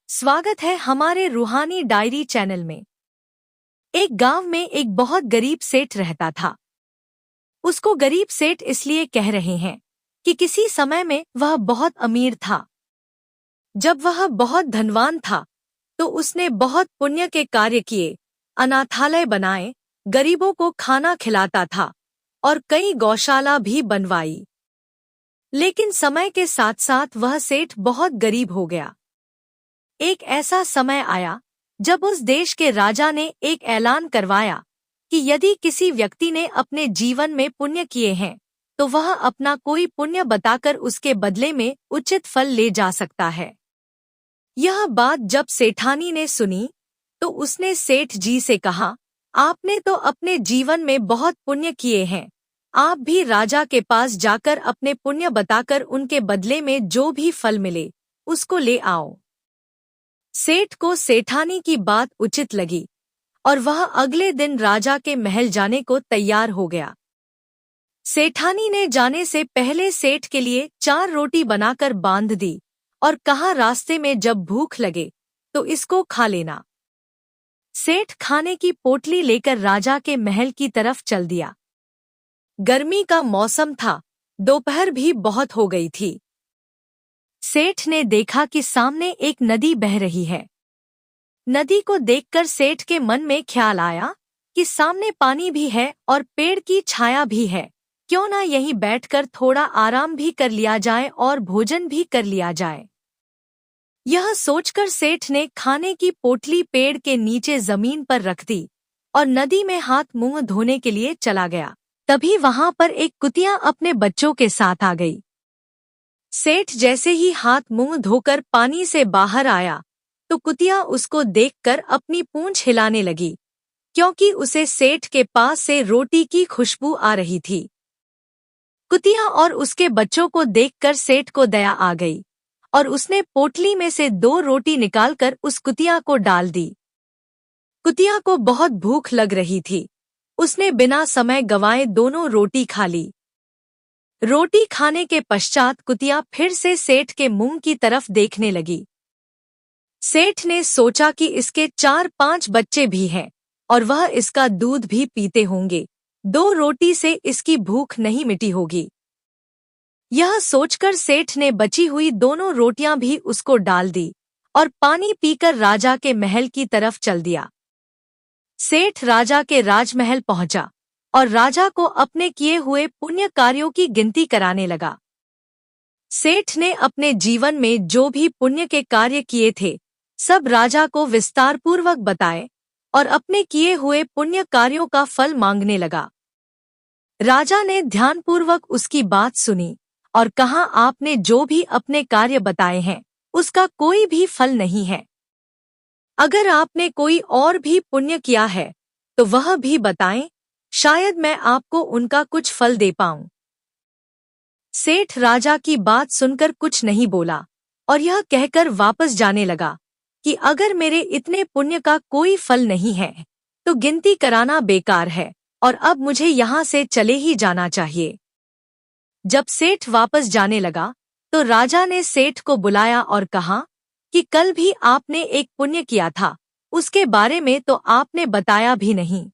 स्वागत है हमारे रूहानी डायरी चैनल में। एक गांव में एक बहुत गरीब सेठ रहता था। उसको गरीब सेठ इसलिए कह रहे हैं कि किसी समय में वह बहुत अमीर था। जब वह बहुत धनवान था तो उसने बहुत पुण्य के कार्य किए, अनाथालय बनाए, गरीबों को खाना खिलाता था और कई गौशाला भी बनवाई। लेकिन समय के साथ साथ वह सेठ बहुत गरीब हो गया। एक ऐसा समय आया जब उस देश के राजा ने एक ऐलान करवाया कि यदि किसी व्यक्ति ने अपने जीवन में पुण्य किए हैं तो वह अपना कोई पुण्य बताकर उसके बदले में उचित फल ले जा सकता है। यह बात जब सेठानी ने सुनी तो उसने सेठ जी से कहा, आपने तो अपने जीवन में बहुत पुण्य किए हैं, आप भी राजा के पास जाकर अपने पुण्य बताकर उनके बदले में जो भी फल मिले उसको ले आओ। सेठ को सेठानी की बात उचित लगी और वह अगले दिन राजा के महल जाने को तैयार हो गया। सेठानी ने जाने से पहले सेठ के लिए 4 रोटी बनाकर बांध दी और कहा, रास्ते में जब भूख लगे तो इसको खा लेना। सेठ खाने की पोटली लेकर राजा के महल की तरफ चल दिया। गर्मी का मौसम था, दोपहर भी बहुत हो गई थी। सेठ ने देखा कि सामने एक नदी बह रही है। नदी को देखकर सेठ के मन में ख्याल आया कि सामने पानी भी है और पेड़ की छाया भी है, क्यों ना यहीं बैठकर थोड़ा आराम भी कर लिया जाए और भोजन भी कर लिया जाए। यह सोचकर सेठ ने खाने की पोटली पेड़ के नीचे जमीन पर रख दी और नदी में हाथ मुंह धोने के लिए चला गया। तभी वहां पर एक कुतिया अपने बच्चों के साथ आ गई। सेठ जैसे ही हाथ मुंह धोकर पानी से बाहर आया तो कुतिया उसको देखकर अपनी पूंछ हिलाने लगी, क्योंकि उसे सेठ के पास से रोटी की खुशबू आ रही थी। कुतिया और उसके बच्चों को देखकर सेठ को दया आ गई और उसने पोटली में से 2 रोटी निकालकर उस कुतिया को डाल दी। कुतिया को बहुत भूख लग रही थी, उसने बिना समय गंवाए दोनों रोटी खा ली। रोटी खाने के पश्चात कुतिया फिर से सेठ के मुंह की तरफ देखने लगी। सेठ ने सोचा कि इसके 4-5 बच्चे भी हैं और वह इसका दूध भी पीते होंगे, 2 रोटी से इसकी भूख नहीं मिटी होगी। यह सोचकर सेठ ने बची हुई दोनों रोटियां भी उसको डाल दी और पानी पीकर राजा के महल की तरफ चल दिया। सेठ राजा के राजमहल पहुंचा और राजा को अपने किए हुए पुण्य कार्यों की गिनती कराने लगा। सेठ ने अपने जीवन में जो भी पुण्य के कार्य किए थे सब राजा को विस्तारपूर्वक बताए और अपने किए हुए पुण्य कार्यों का फल मांगने लगा। राजा ने ध्यानपूर्वक उसकी बात सुनी और कहा, आपने जो भी अपने कार्य बताए हैं उसका कोई भी फल नहीं है। अगर आपने कोई और भी पुण्य किया है तो वह भी बताएं, शायद मैं आपको उनका कुछ फल दे पाऊं। सेठ राजा की बात सुनकर कुछ नहीं बोला और यह कहकर वापस जाने लगा कि अगर मेरे इतने पुण्य का कोई फल नहीं है तो गिनती कराना बेकार है और अब मुझे यहाँ से चले ही जाना चाहिए। जब सेठ वापस जाने लगा तो राजा ने सेठ को बुलाया और कहा कि कल भी आपने एक पुण्य किया था, उसके बारे में तो आपने बताया भी नहीं।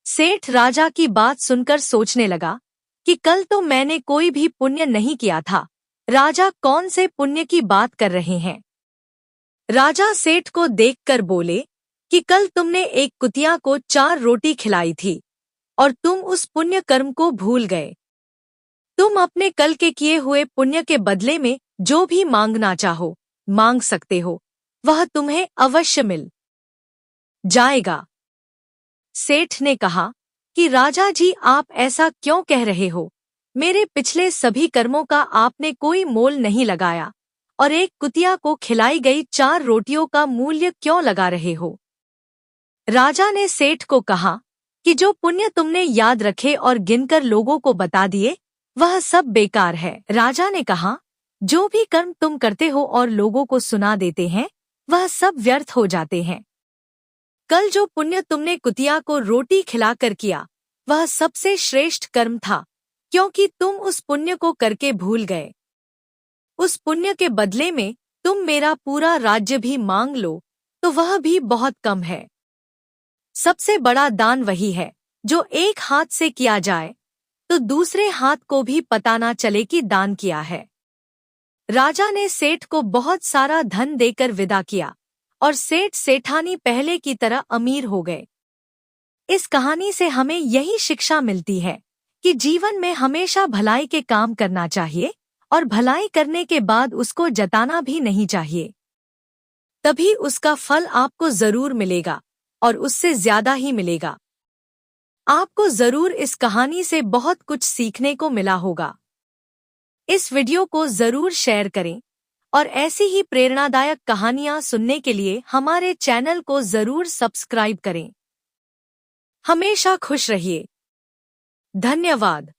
सेठ राजा की बात सुनकर सोचने लगा कि कल तो मैंने कोई भी पुण्य नहीं किया था, राजा कौन से पुण्य की बात कर रहे हैं। राजा सेठ को देखकर बोले कि कल तुमने एक कुतिया को 4 रोटी खिलाई थी और तुम उस पुण्य कर्म को भूल गए। तुम अपने कल के किए हुए पुण्य के बदले में जो भी मांगना चाहो मांग सकते हो, वह तुम्हें अवश्य मिल जाएगा। सेठ ने कहा कि राजा जी, आप ऐसा क्यों कह रहे हो? मेरे पिछले सभी कर्मों का आपने कोई मोल नहीं लगाया और एक कुतिया को खिलाई गई 4 रोटियों का मूल्य क्यों लगा रहे हो? राजा ने सेठ को कहा कि जो पुण्य तुमने याद रखे और गिनकर लोगों को बता दिए वह सब बेकार है। राजा ने कहा, जो भी कर्म तुम करते हो और लोगों को सुना देते हैं वह सब व्यर्थ हो जाते हैं। कल जो पुण्य तुमने कुतिया को रोटी खिलाकर किया वह सबसे श्रेष्ठ कर्म था, क्योंकि तुम उस पुण्य को करके भूल गए। उस पुण्य के बदले में तुम मेरा पूरा राज्य भी मांग लो तो वह भी बहुत कम है। सबसे बड़ा दान वही है जो एक हाथ से किया जाए तो दूसरे हाथ को भी पता ना चले कि दान किया है। राजा ने सेठ को बहुत सारा धन देकर विदा किया और सेठ सेठानी पहले की तरह अमीर हो गए। इस कहानी से हमें यही शिक्षा मिलती है कि जीवन में हमेशा भलाई के काम करना चाहिए और भलाई करने के बाद उसको जताना भी नहीं चाहिए, तभी उसका फल आपको जरूर मिलेगा और उससे ज्यादा ही मिलेगा। आपको जरूर इस कहानी से बहुत कुछ सीखने को मिला होगा। इस वीडियो को जरूर शेयर करें और ऐसी ही प्रेरणादायक कहानियां सुनने के लिए हमारे चैनल को जरूर सब्सक्राइब करें। हमेशा खुश रहिए। धन्यवाद।